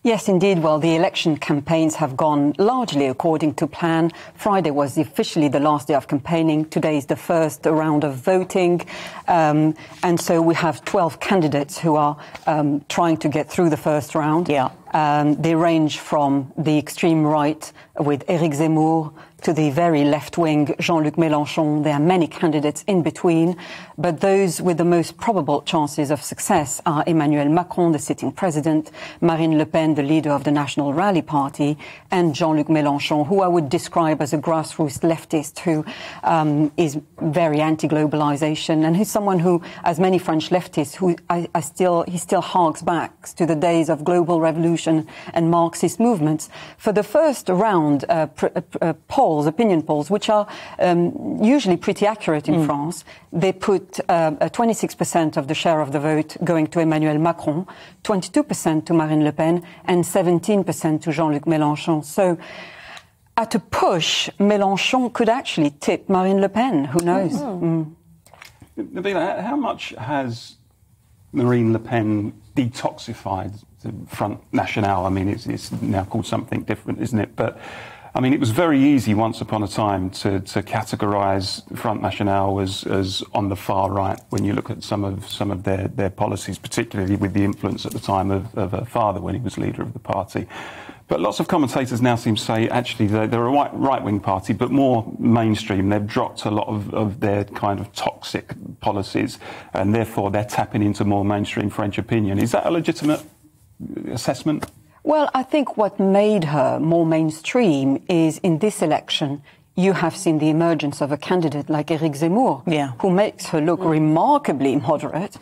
Yes, indeed. Well, the election campaigns have gone largely according to plan. Friday was officially the last day of campaigning. Today is the first round of voting. And so we have 12 candidates who are trying to get through the first round. Yeah. They range from the extreme right with Éric Zemmour to the very left-wing Jean-Luc Mélenchon. There are many candidates in between, but those with the most probable chances of success are Emmanuel Macron, the sitting president, Marine Le Pen, the leader of the National Rally Party, and Jean-Luc Mélenchon, who I would describe as a grassroots leftist who is very anti-globalization, and who's someone who, as many French leftists, who he still harks back to the days of global revolution and Marxist movements. For the first round, opinion polls, which are usually pretty accurate in France, they put 26% of the share of the vote going to Emmanuel Macron, 22% to Marine Le Pen, and 17% to Jean-Luc Mélenchon. So, at a push, Mélenchon could actually tip Marine Le Pen. Who knows? Nabila, how much has Marine Le Pen detoxified the Front National? I mean, it's now called something different, isn't it? But I mean, it was very easy once upon a time to categorise Front National as on the far right when you look at some of their policies, particularly with the influence at the time of her father when he was leader of the party. But lots of commentators now seem to say actually they're a right-wing party, but more mainstream. They've dropped a lot of their kind of toxic policies, and therefore they're tapping into more mainstream French opinion. Is that a legitimate assessment? Well, I think what made her more mainstream is in this election, you have seen the emergence of a candidate like Éric Zemmour, who makes her look remarkably moderate.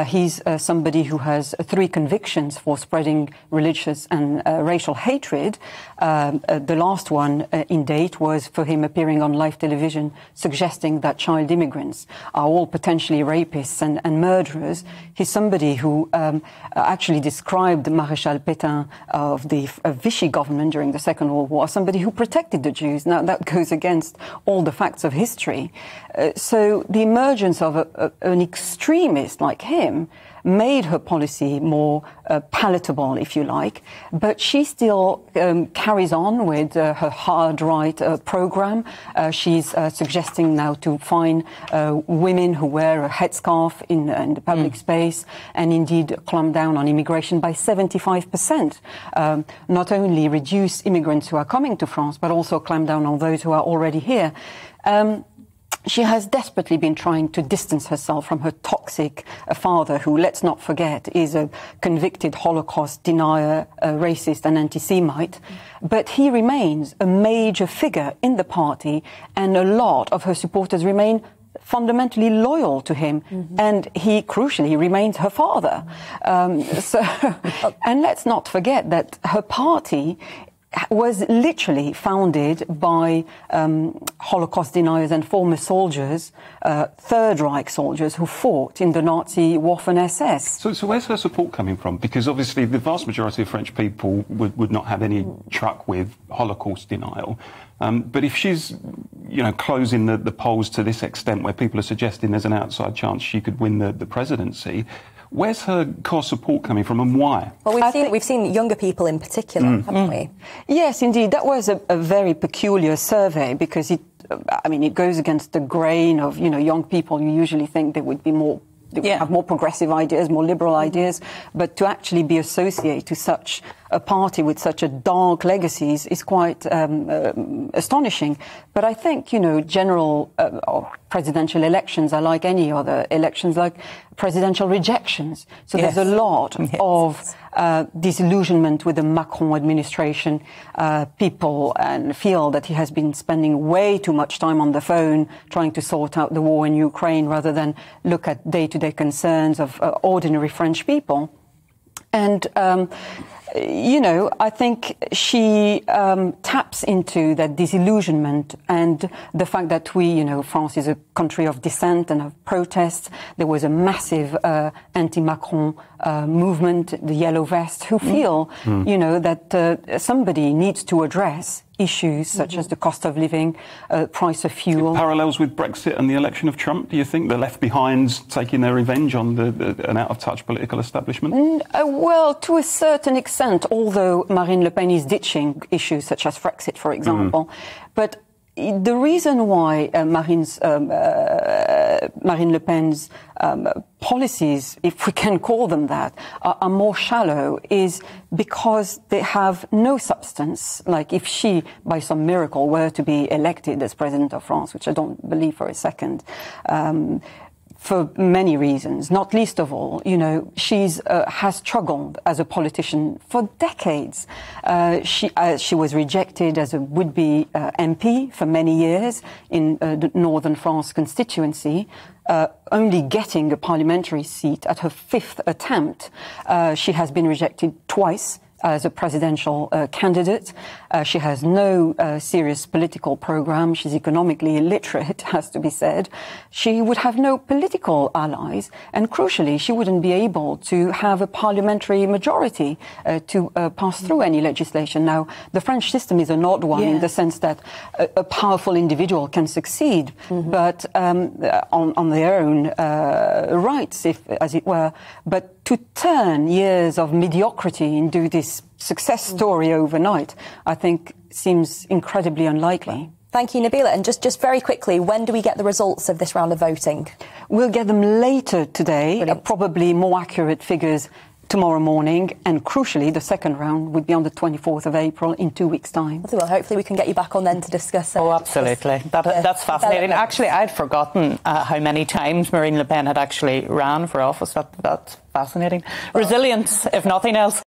He's somebody who has 3 convictions for spreading religious and racial hatred. The last one in date was for him appearing on live television suggesting that child immigrants are all potentially rapists and murderers. He's somebody who actually described Maréchal Pétain of the Vichy government during the Second World War as somebody who protected the Jews. Now, that goes against all the facts of history. So the emergence of an extremist like him made her policy more palatable, if you like, but she still carries on with her hard right program. She's suggesting now to fine women who wear a headscarf in the public space, and indeed clamp down on immigration by 75%. Not only reduce immigrants who are coming to France, but also clamp down on those who are already here. She has desperately been trying to distance herself from her toxic father, who, let's not forget, is a convicted Holocaust denier, a racist and anti-Semite. But he remains a major figure in the party, and a lot of her supporters remain fundamentally loyal to him, and he crucially remains her father. And let's not forget that her party was literally founded by Holocaust deniers and former soldiers, Third Reich soldiers who fought in the Nazi Waffen-SS. So where's her support coming from? Because obviously the vast majority of French people would not have any truck with Holocaust denial. But if she's, closing the polls to this extent where people are suggesting there's an outside chance she could win the presidency, where's her core support coming from, and why? Well, we've seen younger people in particular, haven't we? Yes, indeed. That was a very peculiar survey because it goes against the grain of, young people. You usually think they would be more, have more progressive ideas, more liberal ideas, but to actually be associated to such a party with such a dark legacies is quite astonishing. But I think, general or presidential elections are like any other elections, like presidential rejections. So there's a lot of disillusionment with the Macron administration. People feel that he has been spending way too much time on the phone trying to sort out the war in Ukraine rather than look at day-to-day concerns of ordinary French people. And I think she taps into that disillusionment and the fact that France is a country of dissent and of protests. There was a massive anti-Macron movement, the Yellow Vest, who feel, you know, that somebody needs to address issues such as the cost of living, price of fuel. Parallels with Brexit and the election of Trump, do you think? The left behinds taking their revenge on an out-of-touch political establishment? Well, to a certain extent, although Marine Le Pen is ditching issues such as Brexit, for example. But the reason why Marine Le Pen's policies, if we can call them that, are more shallow is because they have no substance. Like if she, by some miracle, were to be elected as President of France, which I don't believe for a second, for many reasons, not least of all, you know, she's has struggled as a politician for decades. She was rejected as a would-be MP for many years in the Northern France constituency, only getting a parliamentary seat at her 5th attempt. She has been rejected twice as a presidential candidate. She has no serious political program. She's economically illiterate, has to be said. She would have no political allies. And crucially, she wouldn't be able to have a parliamentary majority to pass through any legislation. Now, the French system is an odd one in the sense that a powerful individual can succeed, but on their own rights, as it were. But to turn years of mediocrity into this success story overnight, I think seems incredibly unlikely. Thank you, Nabila. And just very quickly, when do we get the results of this round of voting? We'll get them later today, probably more accurate figures tomorrow morning, and crucially, the second round would be on the 24th of April in 2 weeks' time. Well, hopefully we can get you back on then to discuss it. Oh, absolutely. That's fascinating. Actually, I'd forgotten how many times Marine Le Pen had actually ran for office. That's fascinating. Resilience, if nothing else.